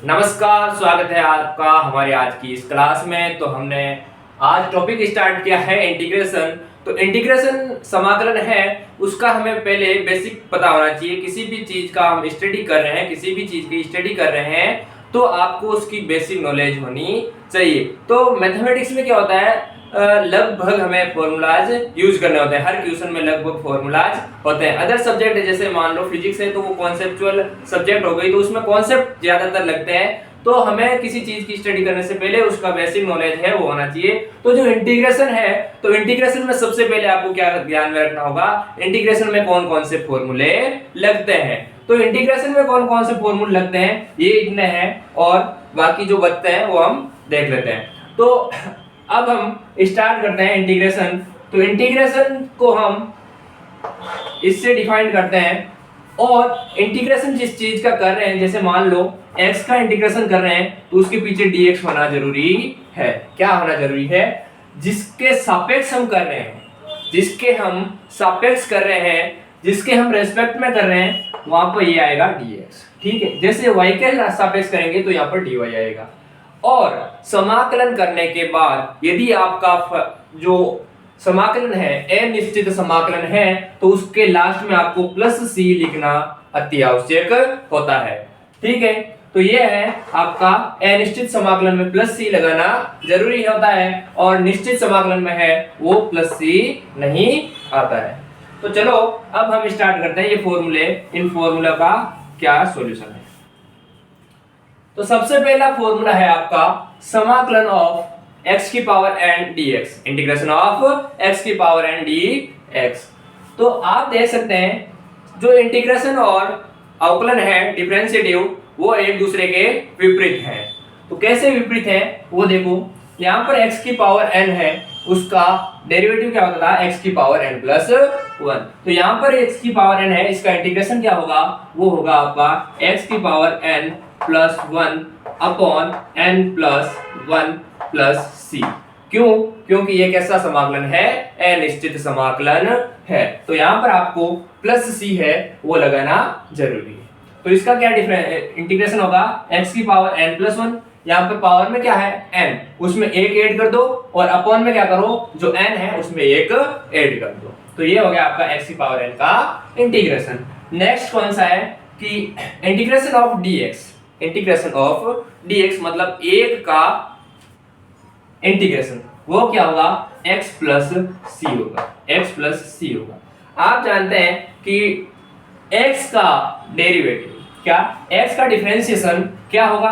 नमस्कार, स्वागत है आपका हमारे आज की इस क्लास में। तो हमने आज टॉपिक स्टार्ट किया है इंटीग्रेशन। तो इंटीग्रेशन समाकलन है, उसका हमें पहले बेसिक पता होना चाहिए। किसी भी चीज का हम स्टडी कर रहे हैं, किसी भी चीज की स्टडी कर रहे हैं तो आपको उसकी बेसिक नॉलेज होनी चाहिए। तो मैथमेटिक्स में क्या होता है, लगभग हमें फॉर्मूलाज यूज करने होते हैं। हर क्वेश्चन में लगभग फॉर्मूलाज होते हैं। अदर सब्जेक्ट जैसे मान लो फिजिक्स है तो वो कॉन्सेप्चुअल सब्जेक्ट हो गई, तो उसमें कॉन्सेप्ट ज्यादातर लगते हैं। तो हमें किसी चीज की स्टडी करने से पहले उसका बेसिक नॉलेज है वो होना चाहिए। तो जो इंटीग्रेशन है, तो इंटीग्रेशन में सबसे पहले आपको क्या ध्यान में रखना होगा, इंटीग्रेशन में कौन कौन से फॉर्मूले लगते हैं। तो इंटीग्रेशन में कौन कौन से फॉर्मूले लगते हैं ये इतने हैं, और बाकी जो बचते हैं वो हम देख लेते हैं। तो अब हम स्टार्ट करते हैं इंटीग्रेशन। तो इंटीग्रेशन को हम इससे डिफाइन करते हैं, और इंटीग्रेशन जिस चीज का कर रहे हैं, जैसे मान लो x का इंटीग्रेशन कर रहे हैं तो उसके पीछे dx होना जरूरी है। क्या होना जरूरी है? जिसके सापेक्ष हम कर रहे हैं, जिसके हम सापेक्ष कर रहे हैं, जिसके हम रेस्पेक्ट में कर रहे हैं, वहां पर ये आएगा dx। ठीक है, जैसे y के सापेक्ष करेंगे तो यहाँ पर dy आएगा। और समाकलन करने के बाद यदि आपका जो समाकलन है अनिश्चित समाकलन है तो उसके लास्ट में आपको प्लस c लिखना अति आवश्यक होता है। ठीक है, तो ये है आपका अनिश्चित समाकलन में प्लस c लगाना जरूरी होता है, और निश्चित समाकलन में है वो प्लस c नहीं आता है। तो चलो अब हम स्टार्ट करते हैं ये फॉर्मूले, इन फॉर्मूला का क्या सॉल्यूशन है। तो सबसे पहला फॉर्मूला है आपका समाकलन ऑफ x की power n dx, integration of x की पावर n dx। तो आप देख सकते हैं जो इंटीग्रेशन और अवकलन है डिफरेंशिएटिव, वो एक दूसरे के विपरीत हैं। तो कैसे विपरीत है वो देखो, यहाँ पर x की पावर n है, उसका डेरिवेटिव क्या होता था, x की पावर n प्लस 1। तो यहाँ पर x की पावर n है, इसका इंटीग्रेशन क्या होगा, वो होगा आपका x की power n plus 1 upon n plus 1 plus c। क्यों? क्योंकि ये कैसा समाकलन है, अनिश्चित समाकलन है। तो यहाँ पर आपको प्लस c है वो लगाना जरूरी है। तो इसका क्या इंटीग्रेशन होगा, x की पावर n प्लस 1, यहाँ पर पावर में क्या है n, उसमें एक ऐड कर दो, और अपॉन में क्या करो, जो n है उसमें एक ऐड कर दो। तो ये हो गया आपका x की पावर n का इंटीग्रेशन। नेक्स्ट कौन सा है कि integration of dx, integration of dx मतलब एक का इंटीग्रेशन, वो क्या होगा, x प्लस c होगा, x प्लस c होगा। आप जानते हैं कि x का डेरिवेटिव क्या, x का डिफरेंशिएशन क्या होगा,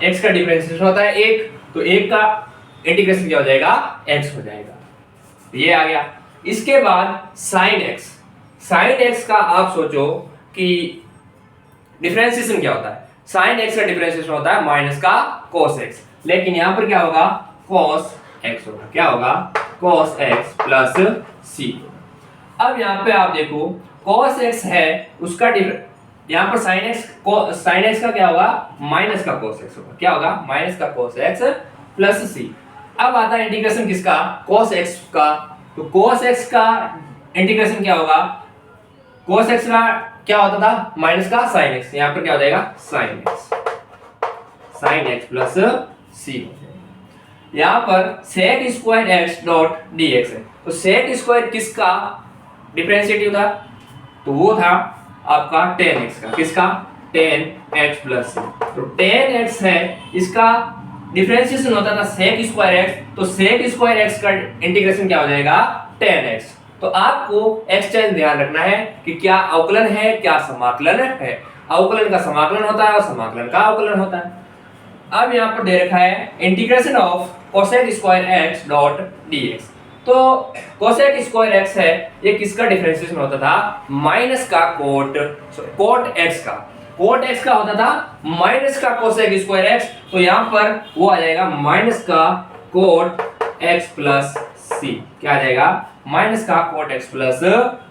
x का डिफरेंशिएशन होता है एक, तो एक का इंटीग्रेशन क्या हो जाएगा, x हो जाएगा। ये आ गया। इसके बाद sin x, sin x का आप सोचो कि डिफरेंशिएशन क्या होता है, sin x का डिफरेंशिएशन होता है माइनस का cos x, लेकिन यहाँ पर क्या होगा, cos x होगा। क्या होगा, cos x प्लस c। अब यहाँ पे आप देखो cos x है, उसका यहाँ पर sin x का क्या होगा, माइनस का cos x होगा। क्या होगा, माइनस का cos x प्लस c। अब आता है इंटीग्रेशन किसका, cos x का। तो cos x का इंटीग्रेशन क्या होगा, cos x का क्या होता था, माइनस का sin x, यहाँ पर क्या हो जाएगा, sin x प्लस c। यहाँ पर sec square x dot dx है। तो sec स्क्वायर किसका डिफरेंशिएटिव था, तो वो था आपका tan x का। किसका, tan x प्लस c। तो tan x है, इसका डिफरेंशिएशन होता था sec स्क्वायर x, तो sec स्क्वायर x का इंटीग्रेशन क्या हो जाएगा, tan x। तो आपको एक्सचेंज ध्यान रखना है कि क्या अवकलन है क्या समाकलन है। अवकलन का समाकलन होता है और समाकलन का अवकलन होता है। अब यहाँ पर दे रखा है integration of cosec square x dot dx। तो cosec स्क्वायर x है, ये किसका डिफरेंशिएशन होता था, माइनस का कोट x का, कोट x का होता था माइनस का cosec स्क्वायर x। तो यहाँ पर वो आ जाएगा माइनस का कोट x प्लस c। क्या आ जाएगा, माइनस का कोट x प्लस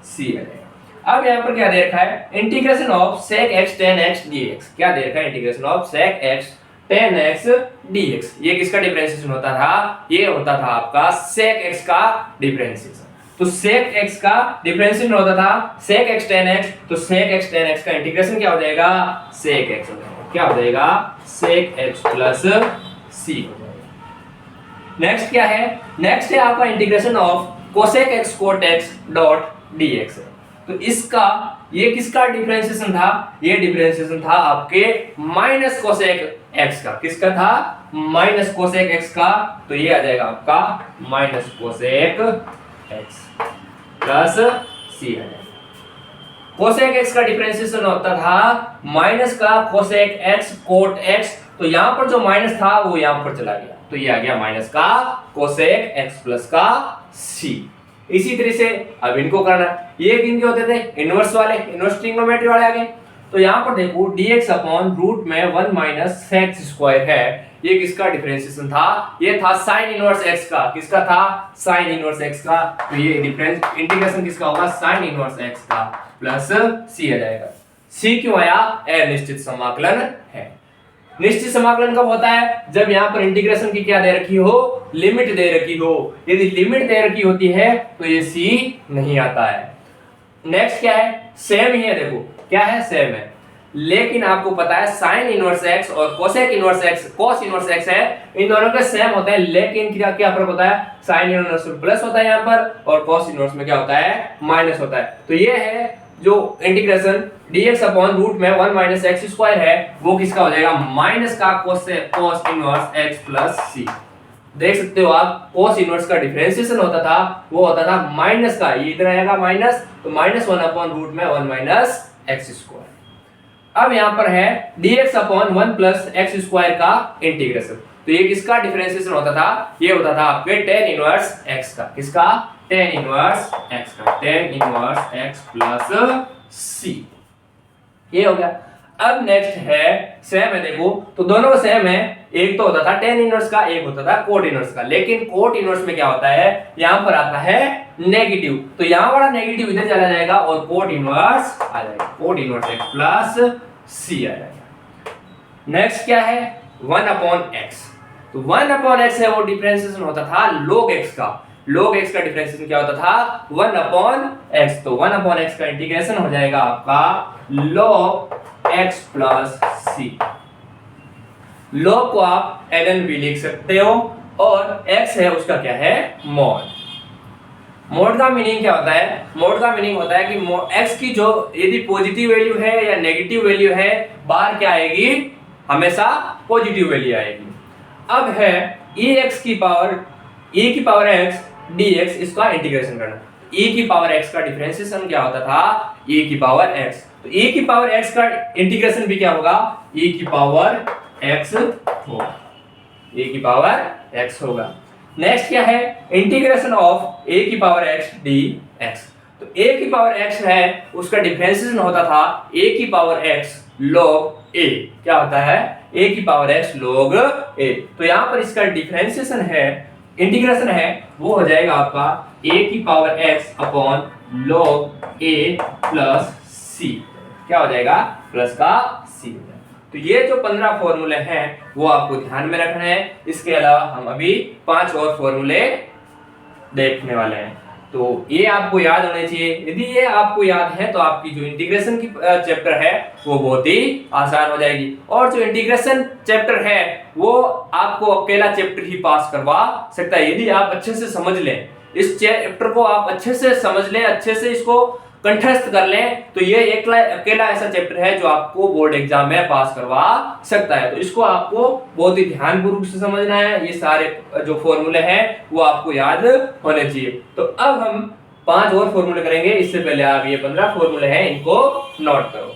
c आ जाएगा। अब यहाँ पर क्या दे रखा है, integration of sec x tan x dx। क्या दे रखा है, integration of sec x tan x dx। ये किसका डिफरेंशिएशन होता था, ये होता था आपका sec x का डिफरेंशिएशन। तो sec x का डिफरेंशिएशन होता था sec x tan x, तो sec x tan x का इंटीग्रेशन क्या हो जाएगा, sec x हो जाएगा। क्या हो जाएगा sec x प्लस c हो जाएगा। नेक्स्ट क्या है, नेक्स्ट है आपका integration of cosec x cot x dot dx है। तो इसका ये किसका डिफरेंशिएशन था, ये डिफरेंशिएशन था आपके माइनस कोसेक x का, किसका था माइनस कोसेक x का, तो ये आ जाएगा आपका minus cosec x plus c आ जाएगा। कोसेक x का डिफरेंशिएशन होता था माइनस का कोसेक x कोट x, तो यहां पर जो माइनस था वो यहां पर चला गया, तो ये आ गया माइनस का कोसेक x प्लस का c। इसी तरह से अब इनको करना, ये किनके होते थे इनवर्स वाले, इनवर्स ट्रिग्नोमेट्री वाले आ गए। तो यहां पर देखो dx अपॉन रूट में 1 माइनस x स्क्वायर है, ये किसका डिफरेंशिएशन था, ये था sin इनवर्स x का, किसका था sin इनवर्स x का, तो ये डिफरेंस इंटीग्रेशन किसका होगा sin इनवर्स x का प्लस c आ जाएगा। c क्यों आया, अनिश्चित समाकलन है। निश्चित समाकलन कब होता है, जब यहाँ पर इंटीग्रेशन की क्या दे रखी हो, लिमिट दे रखी हो। यदि लिमिट दे रखी होती है तो ये c नहीं आता है। नेक्स्ट क्या है, सेम ही है, देखो क्या है सेम है, लेकिन आपको पता है साइन इनवर्स x और cosec inverse x, cos inverse x है, इन दोनों के सेम होते हैं, लेकिन क्या क्या फर्क होता है, साइन इनवर्स में प्लस होता है यहाँ पर और कोस इनवर्स में क्या होता है माइनस होता है। तो ये है जो इंटीग्रेशन dx अपॉन रूट में 1 माइनस x स्क्वायर है, वो किसका हो जाएगा माइनस का cos inverse x plus c। देख सकते हो आप कोस इनवर्स का डिफरेंशिएशन होता था, वो होता था माइनस का, ये इधर आएगा माइनस, तो माइनस 1 अपॉन रूट में 1 माइनस x स्क्वायर। अब यहाँ पर है dx upon 1 plus x square का इंटीग्रेशन, तो ये किसका डिफरेंशिएशन होता था, ये होता था आपके tan इनवर्स x का, किसका tan इनवर्स x का, tan inverse x plus c, ये हो गया। अब नेक्स्ट है सेम है, देखो तो दोनों सेम है, एक तो होता था tan इनवर्स का, एक होता था कोट इनवर्स का, लेकिन कोट इनवर्स में क्या होता है, यहाँ पर आता है नेगेटिव, तो यहाँ वाला नेगेटिव इधर चला जाएगा और कोट इनवर्स आ जाएगा, cot inverse x plus c आ जाएगा। नेक्स्ट क्या है 1 अपॉन x, तो 1 अपॉन x है वो डिफरेंशिएशन होता था log x का, log x का डिफरेंशिएशन क्या होता था 1 अपॉन x, तो 1 अपॉन x का इंटीग्रेशन हो जाएगा आपका log x plus c। log को आप ln भी लिख सकते हो और x है उसका क्या है मोड। मोड का मीनिंग क्या होता है, मोड का मीनिंग होता है कि x की जो यदि पॉजिटिव वैल्यू है या नेगेटिव वैल्यू है, बाहर क्या आएगी हमेशा पॉजिटिव वैल्यू आएगी। अब है ex की पावर x dx, इसका इंटीग्रेशन करना। e की पावर x का डिफरेंशिएशन क्या होता था e की पावर x, तो e की पावर x का इंटीग्रेशन भी क्या होगा e की पावर x होगा, e की पावर x होगा। नेक्स्ट क्या है इंटीग्रेशन ऑफ a की पावर x dx, तो a की पावर x है उसका डिफरेंशिएशन होता था a की पावर x log a, क्या होता है a की पावर x log a, तो यहाँ पर इसका डिफरेंशिएशन है, इंटीग्रेशन है, वो हो जाएगा आपका a की power x upon log a plus c, क्या हो जाएगा प्लस का c हो जाएगा। तो ये जो 15 फॉर्मूले हैं वो आपको ध्यान में रखना है, इसके अलावा हम अभी 5 और फॉर्मूले देखने वाले हैं, तो ये आपको याद होने चाहिए। यदि ये आपको याद है तो आपकी जो इंटीग्रेशन की चैप्टर है वो बहुत ही आसान हो जाएगी, और जो इंटीग्रेशन चैप्टर है वो आपको अकेला चैप्टर ही पास करवा सकता है। यदि आप अच्छे से समझ लें इस चैप्टर को, आप अच्छे से समझ लें, अच्छे से इसको कंठस्थ कर लें, तो ये अकेला ऐसा चैप्टर है जो आपको बोर्ड एग्जाम में पास करवा सकता है। तो इसको आपको बहुत ही ध्यानपूर्वक से समझना है, ये सारे जो फॉर्मूले हैं वो आपको याद होने चाहिए। तो अब हम 5 और फॉर्मूले करेंगे, इससे पहले आप ये 15 फॉर्मूले हैं इनको नोट करो।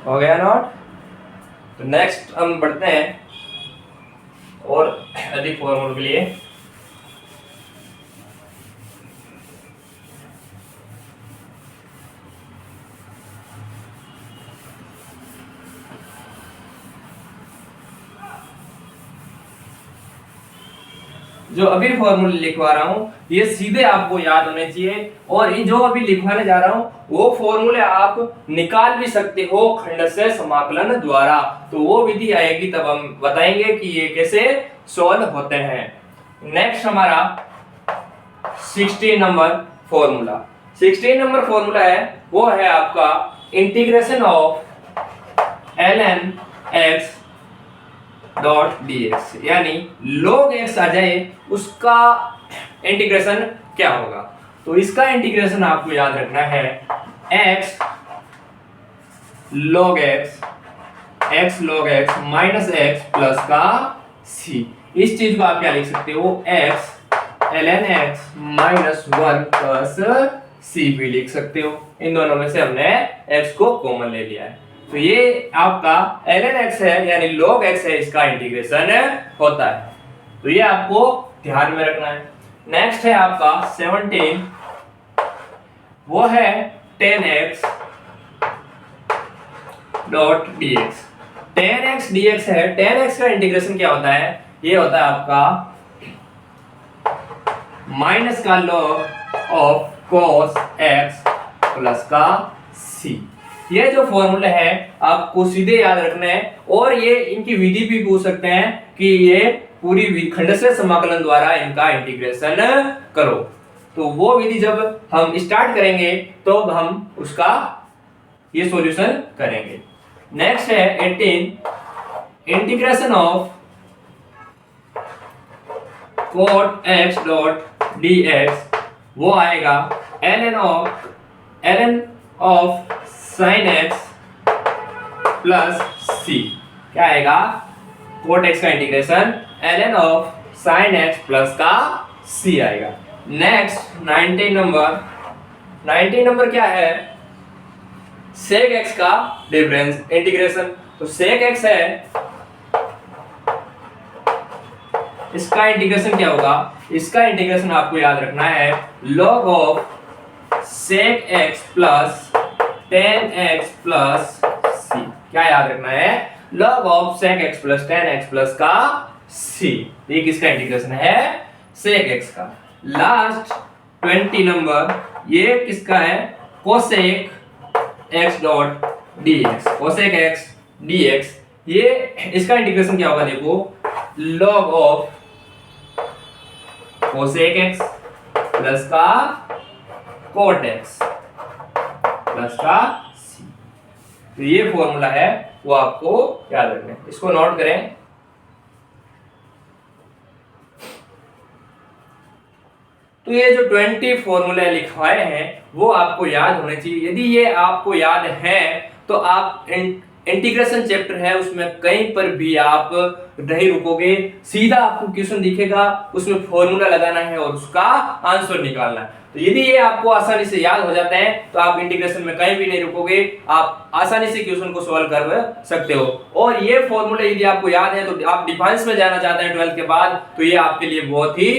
हो गया नोट। तो नेक्स्ट हम बढ़ते हैं और अधिक फॉर्मूले के लिए। जो अभी फॉर्मूले लिखवा रहा हूं ये सीधे आपको याद होने चाहिए, और ये जो अभी लिखवाने जा रहा हूं वो फॉर्मूले आप निकाल भी सकते हो खंडशः समाकलन द्वारा। तो वो विधि आएगी तब हम बताएंगे कि ये कैसे सॉल्व होते हैं। नेक्स्ट हमारा 16 नंबर फॉर्मूला। 16 नंबर फॉर्मूला है वो है आपका integration of ln x dot dx, यानी log x आ जाए उसका इंटीग्रेशन क्या होगा। तो इसका इंटीग्रेशन आपको याद रखना है x log x minus x plus का c। इस चीज को आप क्या लिख सकते हो, x ln x minus 1 plus c भी लिख सकते हो। इन दोनों में से हमने x को कॉमन ले लिया है, तो ये आपका ln x है यानी log x है, इसका इंटीग्रेशन होता है। तो ये आपको ध्यान में रखना है। नेक्स्ट है आपका 17, वो है tan x dot dx। tan x dx है, tan x का इंटीग्रेशन क्या होता है, ये होता है आपका माइनस का log of cos x plus का c। ये जो फॉर्मूला है आपको सीधे याद रखना है, और ये इनकी विधि भी पूछ सकते हैं कि ये पूरी खंडशः समाकलन द्वारा इनका इंटीग्रेशन करो। तो वो विधि जब हम स्टार्ट करेंगे तो हम उसका ये सॉल्यूशन करेंगे। नेक्स्ट है 18, integration of cot x dot dx, वो आएगा ln of sin x plus c। क्या आएगा, cot x का integration ln of sin x plus का c आएगा। नेक्स्ट 19 नंबर क्या है, sec x का डिफरेंस इंटीग्रेशन। तो sec x है, इसका इंटीग्रेशन क्या होगा, इसका इंटीग्रेशन आपको याद रखना है log of sec x plus tan x plus c। क्या याद रखना है, log of sec x plus tan x plus का c। ये किसका इंटीग्रेशन है, sec x का। लास्ट 20 नंबर, ये किसका है, cosec x dot dx। cosec x dx, ये इसका इंटीग्रेशन क्या होगा, देखो log of cosec x plus का cot x प्लस का c। तो ये फॉर्मूला है वो आपको याद रखना है, इसको नोट करें। तो ये जो 20 फॉर्मूले लिखवाए हैं वो आपको याद होने चाहिए। यदि ये आपको याद है तो आप इंटीग्रेशन चैप्टर है उसमें कहीं पर भी आप नहीं रुकोगे, सीधा आपको क्वेश्चन दिखेगा, उसमें फॉर्मूला लगाना है और उसका आंसर निकालना है। तो यदि ये आपको आसानी से याद हो जाता है तो आप इंटीग्रेशन में कहीं भी नहीं रुकोगे, आप आसानी से क्वेश्चन को सॉल्व कर सकते हो। और ये फॉर्मूले यदि आपको याद है तो आप डिफेंस में जाना चाहते हैं 12th के बाद, तो ये आपके लिए बहुत ही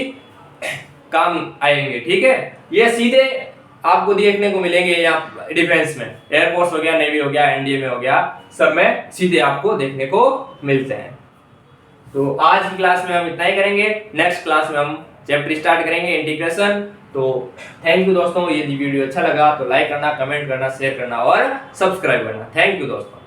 काम आएंगे। ठीक है, ये सीधे आपको देखने को मिलेंगे यहाँ डिफेंस में, एयरफोर्स हो गया, नेवी हो गया, एनडीए में हो गया, सब में सीधे आपको देखने को मिलते हैं। तो आज की क्लास में हम इतना ही करेंगे, नेक्स्ट क्लास में हम चैप्टर स्टार्ट करेंगे इंटीग्रेशन। तो थैंक यू दोस्तों, यदि वीडियो अच्छा लगा तो लाइक करना, कमेंट करना, शेयर करना और सब्सक्राइब करना। थैंक यू दोस्तों।